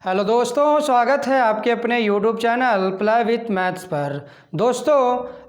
Hello दोस्तों, स्वागत है आपके अपने YouTube channel play with maths पर। दोस्तों,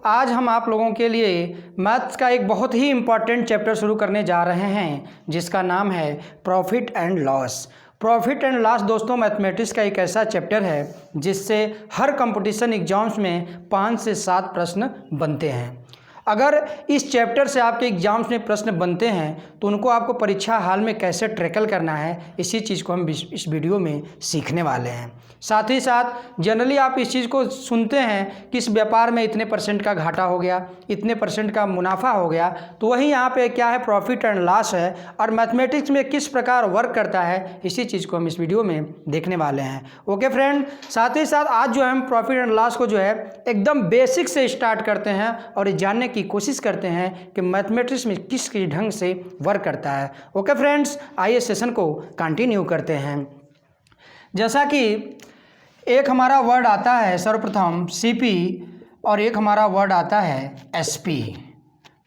आज हम आप लोगों के लिए मैथ्स का एक बहुत ही इम्पॉर्टेंट चैप्टर शुरू करने जा रहे हैं जिसका नाम है profit and loss. Profit and loss दोस्तों मैथमेटिक्स का एक ऐसा चैप्टर है जिससे हर कंपटीशन एग्जाम्स में 5 से 7 प्रश्न बनते हैं। अगर इस चैप्टर से आपके एग्जाम्स में प्रश्न बनते हैं तो उनको आपको परीक्षा हाल में कैसे टैकल करना है, इसी चीज़ को हम इस वीडियो में सीखने वाले हैं। साथ ही साथ जनरली आप इस चीज़ को सुनते हैं कि इस व्यापार में इतने परसेंट का घाटा हो गया, इतने परसेंट का मुनाफा हो गया, तो वही यहाँ पे क्या है, प्रॉफिट एंड लॉस है। और मैथमेटिक्स में किस प्रकार वर्क करता है, इसी चीज़ को हम इस वीडियो में देखने वाले हैं। ओके फ्रेंड, साथ ही साथ आज जो हम प्रॉफिट एंड लॉस को जो है एकदम बेसिक से स्टार्ट करते हैं और जानने की कोशिश करते हैं कि मैथमेटिक्स में किस ढंग से वर्क करता है। ओके फ्रेंड्स, आइए सेशन को कंटिन्यू करते हैं। जैसा कि एक हमारा वर्ड आता है सर्वप्रथम सीपी और एक हमारा वर्ड आता है एसपी।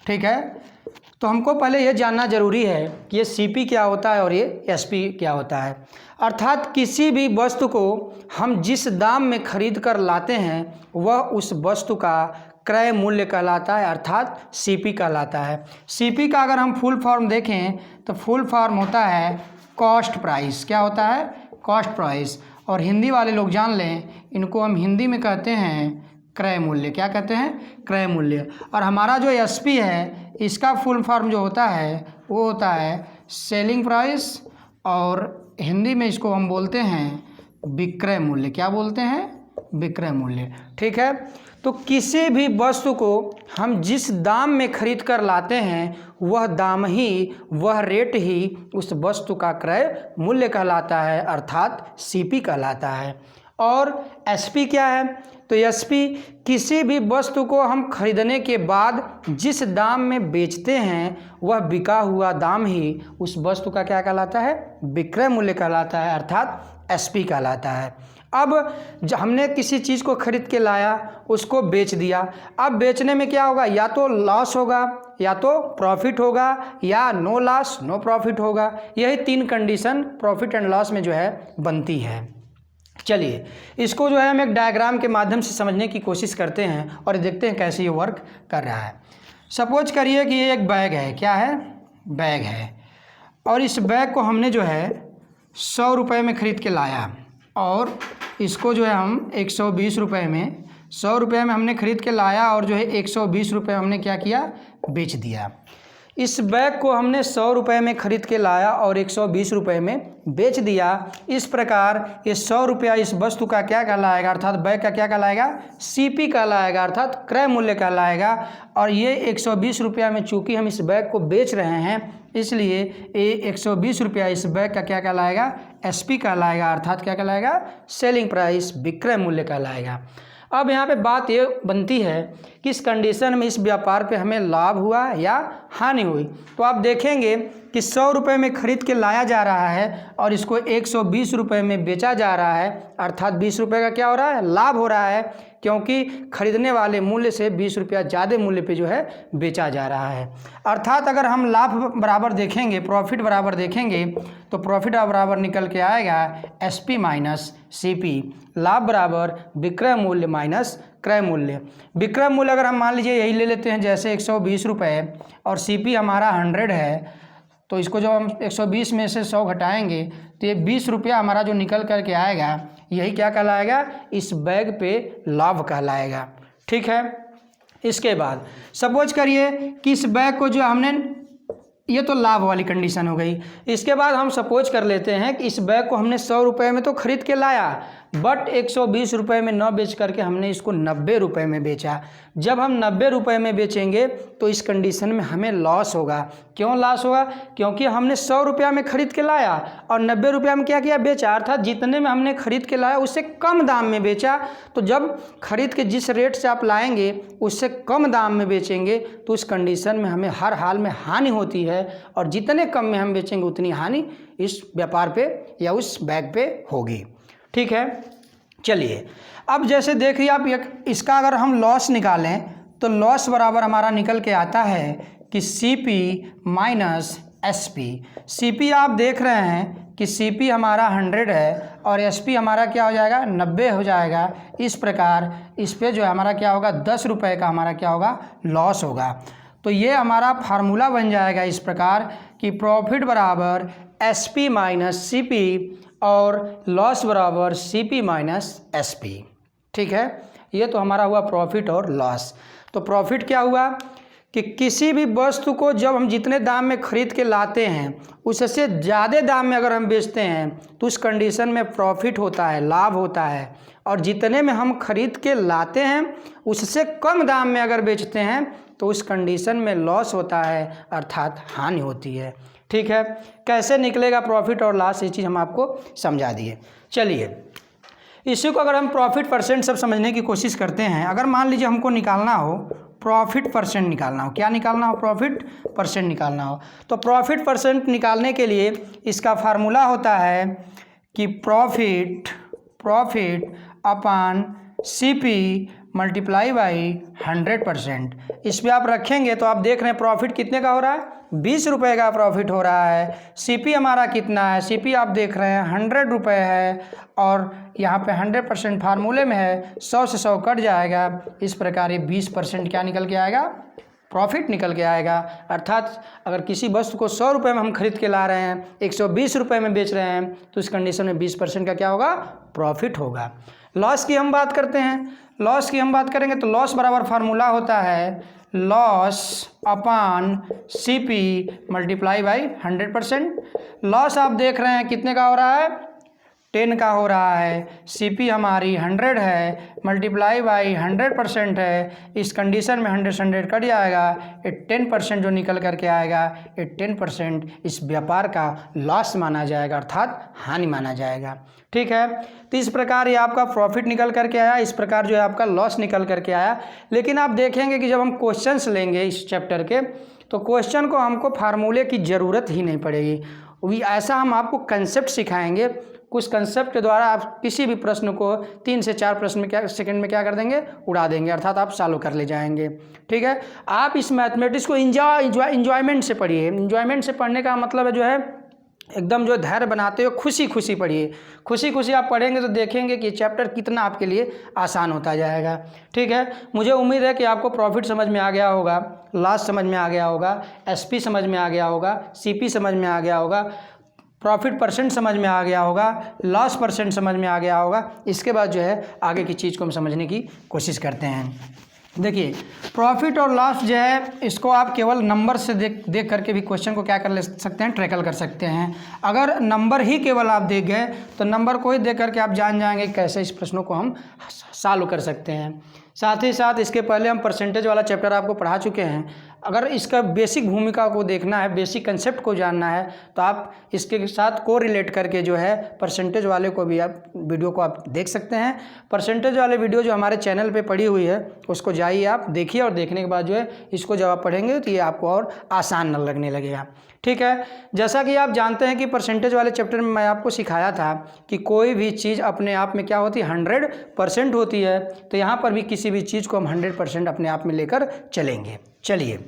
ठीक है, तो हमको पहले ये जानना जरूरी है कि ये सीपी क्या होता है और ये एसपी क्या होता है। अर्थात किसी भी वस्तु को हम जिस दाम में खरीद कर लाते हैं वह उस वस्तु का क्रय मूल्य कहलाता है, अर्थात सीपी कहलाता है। सीपी का अगर हम फुल फॉर्म देखें तो फुल फॉर्म होता है कॉस्ट प्राइस। क्या होता है? Cost price. और हिंदी वाले लोग जान लें, इनको हम हिंदी में कहते हैं क्रय मूल्य। क्या कहते हैं? क्रय मूल्य। और हमारा जो एसपी है इसका फुल फॉर्म जो होता है वो होता है सेलिंग प्राइस, और हिंदी में इसको हम बोलते हैं विक्रय मूल्य। क्या बोलते हैं? विक्रय मूल्य। ठीक है, तो किसी भी वस्तु को हम जिस दाम में खरीद कर लाते हैं वह दाम ही, वह रेट ही उस वस्तु का क्रय मूल्य कहलाता है, अर्थात सीपी कहलाता है। और एसपी क्या है? तो एसपी किसी भी वस्तु को हम खरीदने के बाद जिस दाम में बेचते हैं वह बिका हुआ दाम ही उस वस्तु का क्या कहलाता है? विक्रय मूल्य कहलाता है, अर्थात एसपी कहलाता है। अब जब हमने किसी चीज़ को खरीद के लाया, उसको बेच दिया, अब बेचने में क्या होगा? या तो लॉस होगा, या तो प्रॉफिट होगा, या नो लॉस नो प्रॉफिट होगा। यही 3 कंडीशन प्रॉफिट एंड लॉस में जो है बनती है। चलिए इसको जो है हम एक डायग्राम के माध्यम से समझने की कोशिश करते हैं और देखते हैं कैसे ये वर्क कर रहा है। सपोज करिए कि ये एक बैग है। क्या है? बैग है। और इस बैग को हमने जो है 100 रुपये में ख़रीद के लाया और इसको जो है हम 120 रुपये में, 100 रुपये में हमने ख़रीद के लाया और जो है 120 रुपये हमने क्या किया? बेच दिया। इस बैग को हमने 100 रुपये में ख़रीद के लाया और 120 रुपये में बेच दिया। इस प्रकार ये 100 रुपया इस वस्तु का क्या कहलाएगा, अर्थात बैग का क्या कहलाएगा? सीपी कहलाएगा, अर्थात क्रय मूल्य कहलाएगा। और ये 120 रुपया में चूँकि हम इस बैग को बेच रहे हैं इसलिए ये 120 रुपया इस बैग का क्या कहलाएगा? एसपी कहलाएगा, अर्थात क्या कहलाएगा? सेलिंग प्राइस, विक्रय मूल्य कहलाएगा। अब यहाँ पे बात ये बनती है कि इस कंडीशन में इस व्यापार पे हमें लाभ हुआ या हानि हुई। तो आप देखेंगे कि 100 रुपये में ख़रीद के लाया जा रहा है और इसको 120 रुपये में बेचा जा रहा है, अर्थात 20 रुपये का क्या हो रहा है? लाभ हो रहा है, क्योंकि खरीदने वाले मूल्य से 20 रुपया ज़्यादा मूल्य पे जो है बेचा जा रहा है। अर्थात अगर हम लाभ बराबर देखेंगे, प्रॉफिट बराबर देखेंगे, तो प्रॉफिट बराबर निकल के आएगा एसपी माइनस सीपी। लाभ बराबर विक्रय मूल्य माइनस क्रय मूल्य। विक्रय मूल्य अगर हम मान लीजिए यही ले लेते हैं, जैसे 120 रुपये और सीपी हमारा 100 है, तो इसको जब हम 120 में से 100 घटाएंगे तो ये 20 रुपया हमारा जो निकल करके आएगा यही क्या कहलाएगा? इस बैग पे लाभ कहलाएगा। ठीक है, इसके बाद सपोज करिए कि इस बैग को जो हमने, ये तो लाभ वाली कंडीशन हो गई। इसके बाद हम सपोज कर लेते हैं कि इस बैग को हमने 100 रुपये में तो खरीद के लाया, बट 120 रुपये में न बेच करके हमने इसको 90 रुपये में बेचा। जब हम 90 रुपये में बेचेंगे तो इस कंडीशन में हमें लॉस होगा। क्यों लॉस होगा? क्योंकि हमने 100 रुपया में ख़रीद के लाया और 90 रुपया में क्या किया? बेचा, अर्थात जितने में हमने खरीद के लाया उससे कम दाम में बेचा। तो जब खरीद के जिस रेट से आप लाएंगे उससे कम दाम में बेचेंगे तो उस कंडीशन में हमें हर हाल में हानि होती है, और जितने कम में हम बेचेंगे उतनी हानि इस व्यापार पे या उस बैग पे होगी। ठीक है, चलिए अब जैसे देखिए आप, इसका अगर हम लॉस निकालें तो लॉस बराबर हमारा निकल के आता है कि सीपी माइनस एसपी। सीपी आप देख रहे हैं कि CP हमारा 100 है और SP हमारा क्या हो जाएगा 90 हो जाएगा। इस प्रकार इस पे जो है हमारा क्या होगा 10 रुपये का हमारा क्या होगा लॉस होगा। तो ये हमारा फार्मूला बन जाएगा इस प्रकार कि प्रॉफिट बराबर SP माइनस CP और लॉस बराबर CP माइनस SP। ठीक है, ये तो हमारा हुआ प्रॉफिट और लॉस। तो प्रॉफिट क्या हुआ कि किसी भी वस्तु को जब हम जितने दाम में खरीद के लाते हैं उससे ज़्यादा दाम में अगर हम बेचते हैं तो उस कंडीशन में प्रॉफिट होता है, लाभ होता है। और जितने में हम खरीद के लाते हैं उससे कम दाम में अगर बेचते हैं तो उस कंडीशन में लॉस होता है, अर्थात हानि होती है। ठीक है, कैसे निकलेगा प्रॉफिट और लॉस ये चीज़ हम आपको समझा दिए। चलिए इसी को अगर हम प्रॉफिट परसेंट सब समझने की कोशिश करते हैं। अगर मान लीजिए हमको निकालना हो प्रॉफिट परसेंट निकालना हो, क्या निकालना हो प्रॉफिट परसेंट निकालना हो, तो प्रॉफिट परसेंट निकालने के लिए इसका फार्मूला होता है कि profit upon CP multiply by 100%। इस पर आप रखेंगे तो आप देख रहे हैं प्रॉफिट कितने का हो रहा है 20 रुपये का प्रॉफिट हो रहा है। CP हमारा कितना है, CP आप देख रहे हैं 100 रुपये है और यहाँ पे 100% फार्मूले में है, 100 से 100 कट जाएगा। इस प्रकार ये 20% क्या निकल के आएगा प्रॉफिट निकल के आएगा। अर्थात अगर किसी वस्तु को 100 रुपये में हम खरीद के ला रहे हैं 120 रुपये में बेच रहे हैं तो इस कंडीशन में 20% का क्या होगा प्रॉफिट होगा। लॉस की हम बात करते हैं, लॉस की हम बात करेंगे तो लॉस बराबर फार्मूला होता है loss upon CP multiply by 100%। Loss आप देख रहे हैं कितने का हो रहा है 10 का हो रहा है। CP हमारी 100 है मल्टीप्लाई बाई 100% है। इस कंडीशन में 100 कट जाएगा, ये 10% जो निकल करके आएगा ये 10% इस व्यापार का लॉस माना जाएगा, अर्थात हानि माना जाएगा। ठीक है, तो इस प्रकार ये आपका प्रॉफिट निकल करके आया, इस प्रकार जो है आपका लॉस निकल करके आया। लेकिन आप देखेंगे कि जब हम क्वेश्चंस लेंगे इस चैप्टर के तो क्वेश्चन को हमको फार्मूले की ज़रूरत ही नहीं पड़ेगी। वही ऐसा हम आपको कंसेप्ट सिखाएंगे, कुछ कंसेप्ट के द्वारा आप किसी भी प्रश्न को 3 से 4 प्रश्न में क्या सेकंड में क्या कर देंगे उड़ा देंगे, अर्थात आप सॉल्व कर ले जाएंगे। ठीक है, आप इस मैथमेटिक्स को इंजॉयमेंट से पढ़िए। इंजॉयमेंट से पढ़ने का मतलब है जो है एकदम जो धैर्य बनाते हो खुशी खुशी पढ़िए। खुशी खुशी आप पढ़ेंगे तो देखेंगे कि चैप्टर कितना आपके लिए आसान होता जाएगा। ठीक है, मुझे उम्मीद है कि आपको प्रॉफिट समझ में आ गया होगा, लॉस समझ में आ गया होगा, SP समझ में आ गया होगा, CP समझ में आ गया होगा, प्रॉफिट परसेंट समझ में आ गया होगा, लॉस परसेंट समझ में आ गया होगा। इसके बाद जो है आगे की चीज़ को हम समझने की कोशिश करते हैं। देखिए प्रॉफिट और लॉस जो है इसको आप केवल नंबर से देख करके भी क्वेश्चन को क्या कर ले सकते हैं ट्रैकल कर सकते हैं। अगर नंबर ही केवल आप देख गए तो नंबर को ही देख करके आप जान जाएंगे कैसे इस प्रश्नों को हम सॉल्व कर सकते हैं। साथ ही साथ इसके पहले हम परसेंटेज वाला चैप्टर आपको पढ़ा चुके हैं। अगर इसका बेसिक भूमिका को देखना है, बेसिक कंसेप्ट को जानना है तो आप इसके साथ को रिलेट करके जो है परसेंटेज वाले को भी आप वीडियो को आप देख सकते हैं। परसेंटेज वाले वीडियो जो हमारे चैनल पे पड़ी हुई है उसको जाइए आप देखिए और देखने के बाद जो है इसको जब आप पढ़ेंगे तो ये आपको और आसान न लगने लगेगा। ठीक है, जैसा कि आप जानते हैं कि परसेंटेज वाले चैप्टर में मैं आपको सिखाया था कि कोई भी चीज़ अपने आप में क्या होती है 100% होती है। तो यहाँ पर भी किसी भी चीज़ को हम 100% अपने आप में लेकर चलेंगे। चलिए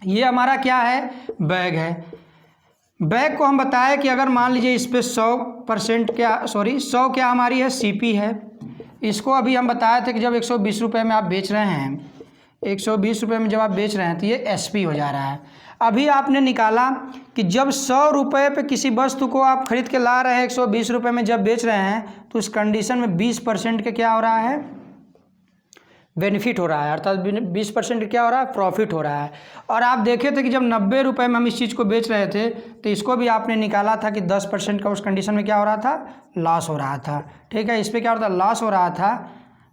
ये हमारा क्या है बैग है। बैग को हम बताएं कि अगर मान लीजिए इस पे 100% क्या 100 क्या हमारी है CP है। इसको अभी हम बताए थे कि जब 120 रुपये में आप बेच रहे हैं, 120 रुपये में जब आप बेच रहे हैं तो ये SP हो जा रहा है। अभी आपने निकाला कि जब 100 रुपये पे किसी वस्तु को आप खरीद के ला रहे हैं 120 रुपये में जब बेच रहे हैं तो उस कंडीशन में 20% के क्या हो रहा है बेनिफिट हो रहा है, अर्थात 20% क्या हो रहा है प्रॉफिट हो रहा है। और आप देखे थे कि जब 90 रुपये में हम इस चीज़ को बेच रहे थे तो इसको भी आपने निकाला था कि 10% का उस कंडीशन में क्या हो रहा था लॉस हो रहा था। ठीक है, इस पर क्या हो रहा था लॉस हो रहा था,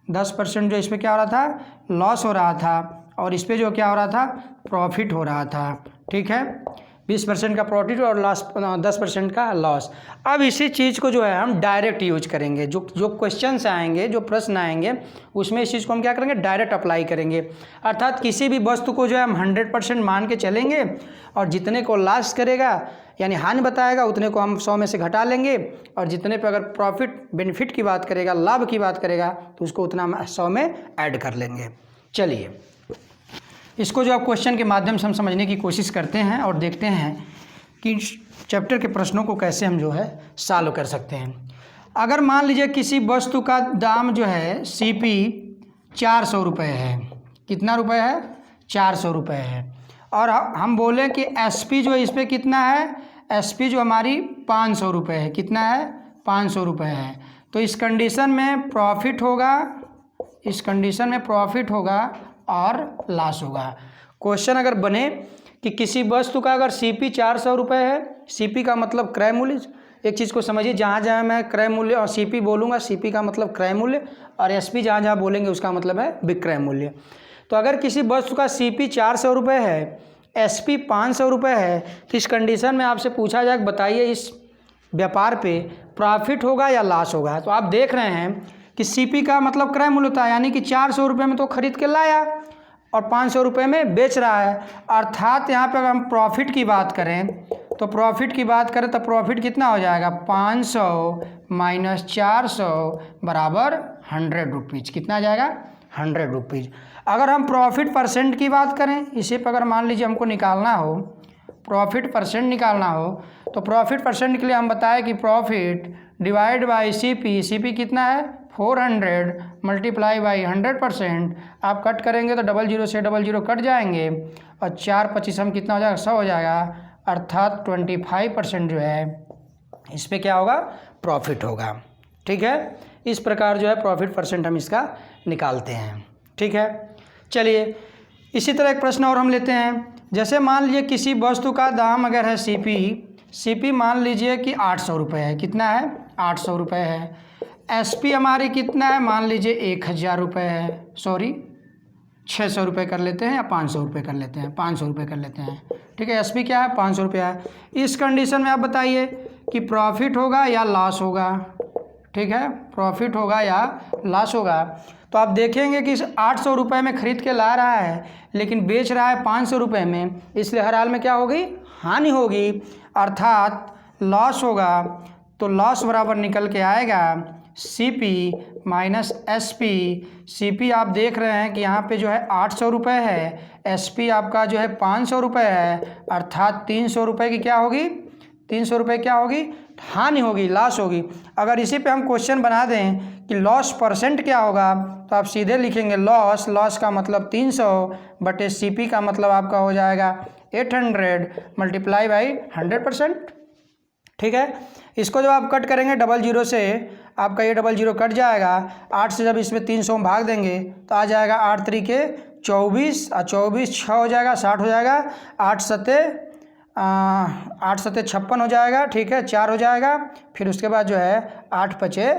10% जो इस पर क्या हो रहा था लॉस हो रहा था और इस पर जो क्या हो रहा था प्रॉफिट हो रहा था। ठीक है, 20% का प्रॉफिट और लॉस 10% का लॉस। अब इसी चीज़ को जो है हम डायरेक्ट यूज करेंगे, जो क्वेश्चंस आएंगे, जो प्रश्न आएंगे उसमें इस चीज़ को हम क्या करेंगे डायरेक्ट अप्लाई करेंगे। अर्थात किसी भी वस्तु को जो है हम 100% मान के चलेंगे और जितने को लॉस करेगा यानी हानि बताएगा उतने को हम 100 में से घटा लेंगे और जितने पे अगर प्रॉफिट बेनिफिट की बात करेगा, लाभ की बात करेगा तो उसको उतना हम 100 में ऐड कर लेंगे। चलिए इसको जो आप क्वेश्चन के माध्यम से हम समझने की कोशिश करते हैं और देखते हैं कि चैप्टर के प्रश्नों को कैसे हम जो है सॉल्व कर सकते हैं। अगर मान लीजिए किसी वस्तु का दाम जो है CP 400 रुपये है, कितना रुपये है, 400 रुपये है, और हम बोले कि SP जो इस पर कितना है, SP जो हमारी 500 रुपये है, कितना है, 500 रुपये है। तो इस कंडीशन में प्रॉफिट होगा, इस कंडीशन में प्रॉफिट होगा और लॉस होगा। क्वेश्चन अगर बने कि किसी वस्तु का अगर CP 400 रुपये है, CP का मतलब क्रय मूल्य, एक चीज़ को समझिए, जहाँ जहाँ मैं क्रय मूल्य और CP बोलूँगा, CP का मतलब क्रय मूल्य, और SP जहाँ जहाँ बोलेंगे उसका मतलब है विक्रय मूल्य। तो अगर किसी वस्तु का CP 400 रुपये है, SP 500 रुपये है, तो इस कंडीशन में आपसे पूछा जाए बताइए इस व्यापार पे प्रॉफिट होगा या लॉस होगा। तो आप देख रहे हैं कि CP का मतलब क्रय मूल्य होता है, यानी कि 400 रुपये में तो खरीद के लाया और 500 रुपये में बेच रहा है। अर्थात यहाँ पे अगर हम प्रॉफिट की बात करें तो प्रॉफिट कितना हो जाएगा, 500 माइनस 400 बराबर 100 रुपीज़। कितना आ जाएगा, 100 रुपीज़। अगर हम प्रॉफिट परसेंट की बात करें, इसी पर अगर मान लीजिए हमको निकालना हो, प्रॉफिट परसेंट निकालना हो, तो प्रॉफिट परसेंट के लिए हम बताएं कि प्रॉफिट डिवाइड बाई CP कितना है, 400 मल्टीप्लाई बाई 100%। आप कट करेंगे तो 00 से 00 कट जाएंगे और 4 25 हम कितना हो जाएगा, 100 हो जाएगा। अर्थात 25% जो है इस पे क्या होगा, प्रॉफिट होगा। ठीक है, इस प्रकार जो है प्रॉफिट परसेंट हम इसका निकालते हैं। ठीक है, चलिए इसी तरह एक प्रश्न और हम लेते हैं। जैसे मान लीजिए किसी वस्तु का दाम अगर है CP मान लीजिए कि 800 रुपये है, कितना है, 800 रुपये है। SP हमारी कितना है, मान लीजिए 1000 रुपये है, सॉरी 600 रुपये कर लेते हैं या 500 रुपये कर लेते हैं, 500 रुपये कर लेते हैं। ठीक है, SP क्या है, 500 रुपया है। इस कंडीशन में आप बताइए कि प्रॉफिट होगा या लॉस होगा। ठीक है, प्रॉफिट होगा या लॉस होगा। तो आप देखेंगे कि 800 रुपये में ख़रीद के ला रहा है लेकिन बेच रहा है 500 रुपये में, इसलिए हर हाल में क्या होगी, हानि होगी, अर्थात लॉस होगा। तो लॉस बराबर निकल के आएगा CP माइनस SP। CP आप देख रहे हैं कि यहाँ पे जो है 800 रुपये है, SP आपका जो है 500 रुपये है, अर्थात 300 रुपये की क्या होगी, 300 रुपये क्या होगी, हानि होगी, लॉस होगी। अगर इसी पे हम क्वेश्चन बना दें कि लॉस परसेंट क्या होगा, तो आप सीधे लिखेंगे लॉस का मतलब 300 बटे CP का मतलब आपका हो जाएगा 800 मल्टीप्लाई बाई 100%। ठीक है, इसको जब आप कट करेंगे 00 से, आपका ये 00 कट जाएगा। 8 से जब इसमें 300 हम भाग देंगे तो आ जाएगा 8 तरीके 24 और 24 6 हो जाएगा, 60 हो जाएगा। 8 सत्ते 56 हो जाएगा। ठीक है, 4 हो जाएगा, फिर उसके बाद जो है 8 पचे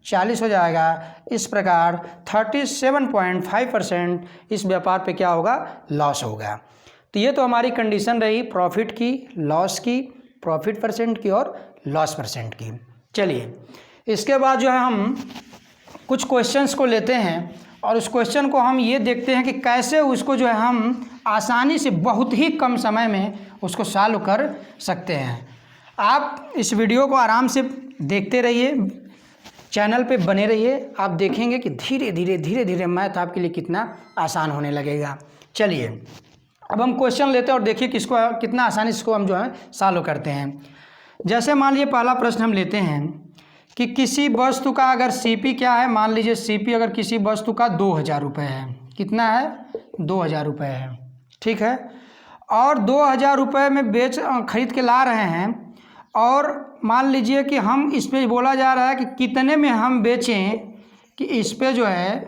40 हो जाएगा। इस प्रकार 37.5% इस व्यापार पे क्या होगा, लॉस होगा। तो ये तो हमारी कंडीशन रही प्रॉफिट की, लॉस की, प्रॉफिट परसेंट की और लॉस परसेंट की। चलिए इसके बाद जो है हम कुछ क्वेश्चंस को लेते हैं और उस क्वेश्चन को हम ये देखते हैं कि कैसे उसको जो है हम आसानी से बहुत ही कम समय में उसको सॉल्व कर सकते हैं। आप इस वीडियो को आराम से देखते रहिए, चैनल पे बने रहिए, आप देखेंगे कि धीरे धीरे मैथ आपके लिए कितना आसान होने लगेगा। चलिए अब हम क्वेश्चन लेते हैं और देखिए कितना आसानी से इसको हम जो है सॉल्व करते हैं। जैसे मान लीजिए पहला प्रश्न हम लेते हैं कि किसी वस्तु का अगर CP क्या है, मान लीजिए CP अगर किसी वस्तु का 2000 रुपये है, कितना है, 2000 रुपये है। ठीक है, और 2000 रुपये में खरीद के ला रहे हैं, और मान लीजिए कि हम इस पे बोला जा रहा है कि कितने में हम बेचें, कि इस पे जो है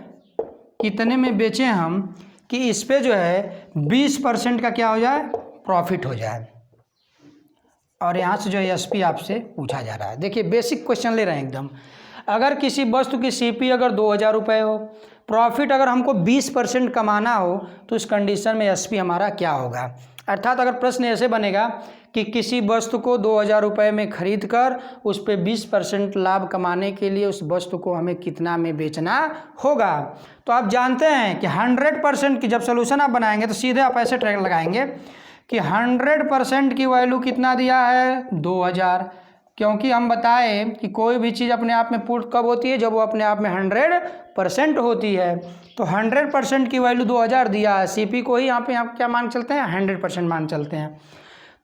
कितने में बेचें हम, कि इस पे जो है 20% का क्या हो जाए, प्रॉफिट हो जाए। और यहाँ से जो है SP आपसे पूछा जा रहा है। देखिए बेसिक क्वेश्चन ले रहे हैं एकदम। अगर किसी वस्तु की CP अगर 2000 रुपये हो, प्रॉफिट अगर हमको 20% कमाना हो, तो उस कंडीशन में SP हमारा क्या होगा। अर्थात अगर प्रश्न ऐसे बनेगा कि किसी वस्तु को 2000 रुपये में खरीद कर उस पर 20% लाभ कमाने के लिए उस वस्तु को हमें कितना में बेचना होगा। तो आप जानते हैं कि 100% की जब सोल्यूशन आप बनाएंगे तो सीधे आप ऐसे ट्रैक लगाएंगे कि 100% की वैल्यू कितना दिया है, 2000। क्योंकि हम बताएं कि कोई भी चीज़ अपने आप में पूर्ण कब होती है, जब वो अपने आप में 100% होती है। तो 100% की वैल्यू 2000 दिया है, CP को ही यहाँ पे क्या मान चलते हैं, 100% मान चलते हैं।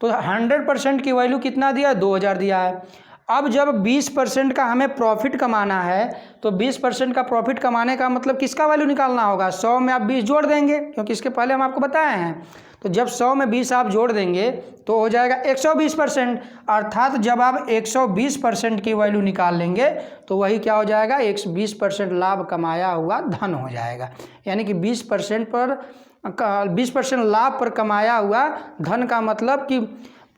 तो 100% की वैल्यू कितना दिया, 2000 दिया है। अब जब 20% का हमें प्रॉफिट कमाना है तो 20% का प्रॉफिट कमाने का मतलब किसका वैल्यू निकालना होगा, 100 में आप 20 जोड़ देंगे, क्योंकि इसके पहले हम आपको बताए हैं। तो जब 100 में 20 आप जोड़ देंगे तो हो जाएगा 120%। अर्थात जब आप 120% की वैल्यू निकाल लेंगे तो वही क्या हो जाएगा, 120% लाभ कमाया हुआ धन हो जाएगा। यानी कि 20% लाभ पर कमाया हुआ धन का मतलब कि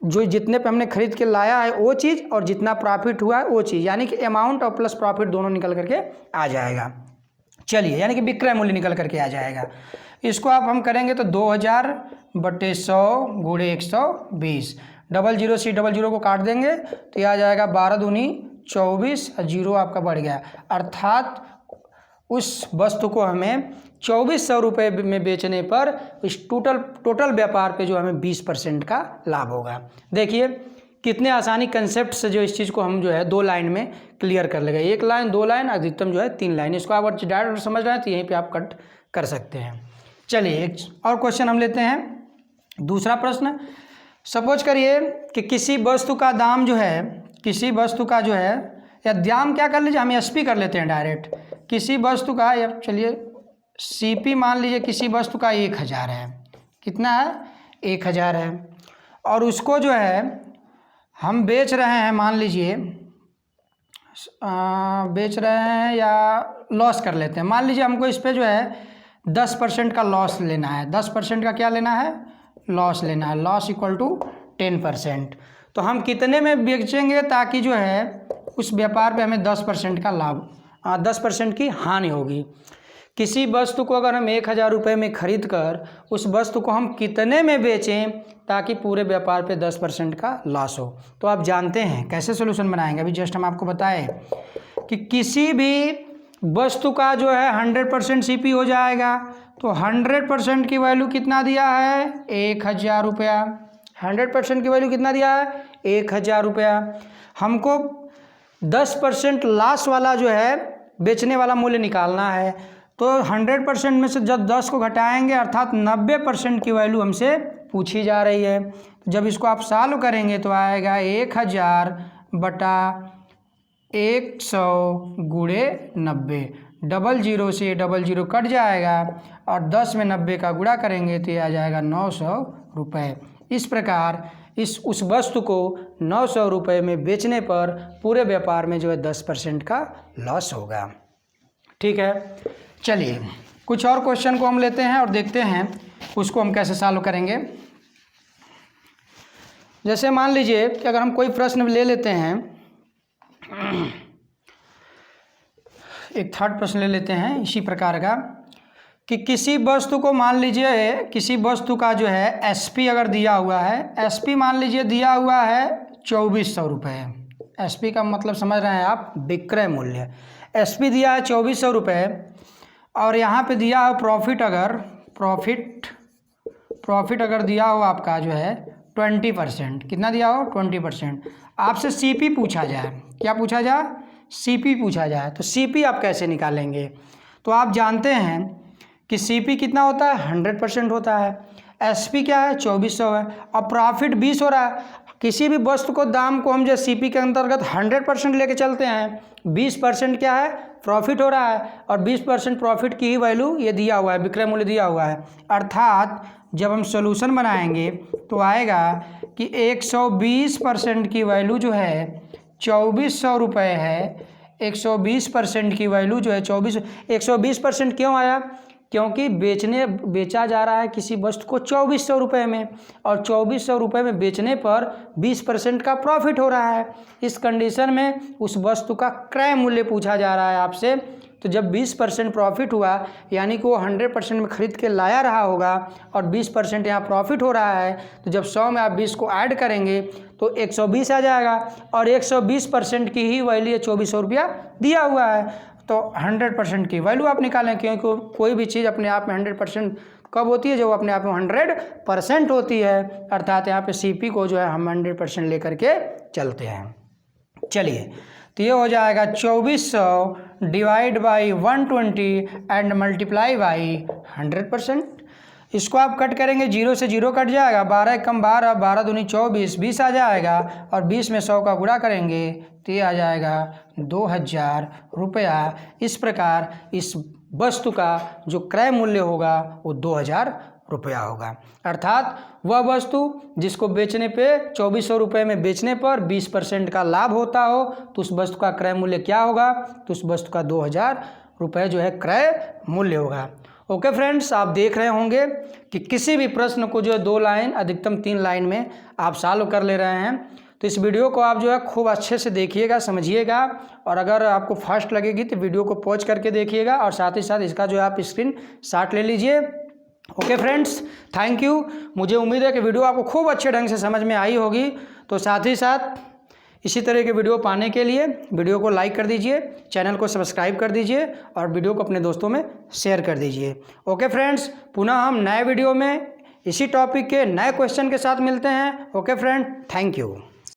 जो जितने पे हमने खरीद के लाया है वो चीज़ और जितना प्रॉफिट हुआ है वो चीज़, यानी कि अमाउंट और प्लस प्रॉफिट दोनों निकल करके आ जाएगा। चलिए, यानी कि विक्रय मूल्य निकल करके आ जाएगा। इसको आप हम करेंगे तो 2000/100 × 120, 00 से 00 को काट देंगे तो यह आ जाएगा 12 दूनी 24 और 0 आपका बढ़ गया। अर्थात उस वस्तु को हमें 2400 रुपये में बेचने पर इस टोटल व्यापार पे जो हमें 20% का लाभ होगा। देखिए कितने आसानी कंसेप्ट से जो इस चीज़ को हम जो है 2 लाइन में क्लियर कर लेंगे। 1 लाइन 2 लाइन अधिकतम जो है 3 लाइन। इसको आप डायरेक्ट समझ रहे हैं तो यहीं पे आप कट कर सकते हैं। चलिए एक और क्वेश्चन हम लेते हैं। दूसरा प्रश्न, सपोज करिए कि किसी वस्तु का दाम जो है, किसी वस्तु का जो है, या दाम क्या कर लीजिए, हम एसपी कर लेते हैं डायरेक्ट। किसी वस्तु का, या चलिए सीपी मान लीजिए किसी वस्तु का 1000 है। कितना है, 1000 है। और उसको जो है हम बेच रहे हैं, मान लीजिए बेच रहे हैं या लॉस कर लेते हैं। मान लीजिए हमको इस पर जो है 10% का लॉस लेना है। 10% का क्या लेना है, लॉस लेना है। Loss equal to 10%। तो हम कितने में बेचेंगे ताकि जो है उस व्यापार पे हमें 10% का लाभ, 10% की हानि होगी। किसी वस्तु को अगर हम 1000 रुपये में खरीद कर उस वस्तु को हम कितने में बेचें ताकि पूरे व्यापार पे 10% का लॉस हो। तो आप जानते हैं कैसे सोल्यूशन बनाएंगे। अभी जस्ट हम आपको बताएं कि किसी भी वस्तु का जो है 100% सीपी हो जाएगा। तो 100% की वैल्यू कितना दिया है, 1000 रुपया। 100% की वैल्यू कितना दिया है, 1000 रुपया। हमको 10% लॉस वाला जो है बेचने वाला मूल्य निकालना है। तो 100% में से जब 10 को घटाएंगे अर्थात 90% की वैल्यू हमसे पूछी जा रही है। जब इसको आप सॉल्व करेंगे तो आएगा 1000/100 × 90। 00 से 00 कट जाएगा और 10 में 90 का गुणा करेंगे तो ये आ जाएगा 900 रुपये। इस प्रकार उस वस्तु को 900 रुपये में बेचने पर पूरे व्यापार में जो है 10% का लॉस होगा। ठीक है, चलिए कुछ और क्वेश्चन को हम लेते हैं और देखते हैं उसको हम कैसे सॉल्व करेंगे। जैसे मान लीजिए कि अगर हम कोई प्रश्न ले लेते हैं, एक थर्ड प्रश्न ले लेते हैं इसी प्रकार का कि किसी वस्तु को मान लीजिए, किसी वस्तु का जो है एसपी अगर दिया हुआ है, एसपी मान लीजिए दिया हुआ है 2400 रुपये। एसपी का मतलब समझ रहे हैं आप, विक्रय मूल्य। एसपी दिया है 2400 रुपये और यहाँ पे दिया हो प्रॉफिट, अगर प्रॉफिट अगर दिया हो आपका जो है 20%। कितना दिया हो, 20%। आपसे सीपी पूछा जाए, क्या पूछा जाए, सीपी पूछा जाए, तो सीपी आप कैसे निकालेंगे। तो आप जानते हैं कि सीपी कितना होता है, 100% होता है। एसपी क्या है, 2400 है और प्रॉफिट 20 हो रहा है। किसी भी वस्तु को दाम को हम जो सीपी के अंतर्गत 100% लेके चलते हैं, 20% क्या है, प्रॉफिट हो रहा है और 20% प्रॉफिट की ही वैल्यू ये दिया हुआ है, विक्रय मूल्य दिया हुआ है। अर्थात जब हम सॉल्यूशन बनाएंगे तो आएगा कि 120% की वैल्यू जो है 2400 रुपये है। 120% की वैल्यू जो है 120% क्यों आया, क्योंकि बेचा जा रहा है किसी वस्तु को 2400 रुपये में और 2400 रुपये में बेचने पर 20% का प्रॉफिट हो रहा है। इस कंडीशन में उस वस्तु का क्रय मूल्य पूछा जा रहा है आपसे। तो जब 20% प्रॉफिट हुआ यानी कि वो 100% में खरीद के लाया रहा होगा और 20% यहाँ प्रॉफिट हो रहा है, तो जब 100 में आप 20 को ऐड करेंगे तो 120 आ जाएगा और 120% की ही वैल्यू 2400 रुपया दिया हुआ है। तो 100% की वैल्यू आप निकालें, क्योंकि कोई भी चीज़ अपने आप में 100% कब होती है, जब वो अपने आप में 100% होती है। अर्थात यहाँ पे सीपी को जो है हम 100% लेकर के चलते हैं। चलिए तो ये हो जाएगा 2400 divide by 120 and multiply by 100%। इसको आप कट करेंगे, 0 से 0 कट जाएगा, 12 कम 12, 12 दूनी 24, 20 आ जाएगा और 20 में 100 का गुणा करेंगे तो ये आ जाएगा 2000 रुपया। इस प्रकार इस वस्तु का जो क्रय मूल्य होगा वो 2000 रुपया होगा। अर्थात वह वस्तु जिसको बेचने पे 2400 रुपये में बेचने पर 20% का लाभ होता हो तो उस वस्तु का क्रय मूल्य क्या होगा, तो उस वस्तु का 2000 रुपये जो है क्रय मूल्य होगा। ओके फ्रेंड्स, आप देख रहे होंगे कि किसी भी प्रश्न को जो है 2 लाइन अधिकतम 3 लाइन में आप सॉल्व कर ले रहे हैं। तो इस वीडियो को आप जो है खूब अच्छे से देखिएगा, समझिएगा, और अगर आपको फास्ट लगेगी तो वीडियो को पॉज करके देखिएगा और साथ ही साथ इसका जो है आप स्क्रीन शॉट ले लीजिए। Okay friends, thank you. मुझे उम्मीद है कि वीडियो आपको खूब अच्छे ढंग से समझ में आई होगी। तो साथ ही साथ इसी तरह के वीडियो पाने के लिए वीडियो को लाइक कर दीजिए, चैनल को सब्सक्राइब कर दीजिए और वीडियो को अपने दोस्तों में शेयर कर दीजिए। ओके फ्रेंड्स, पुनः हम नए वीडियो में इसी टॉपिक के नए क्वेश्चन के साथ मिलते हैं। Okay friend, thank you.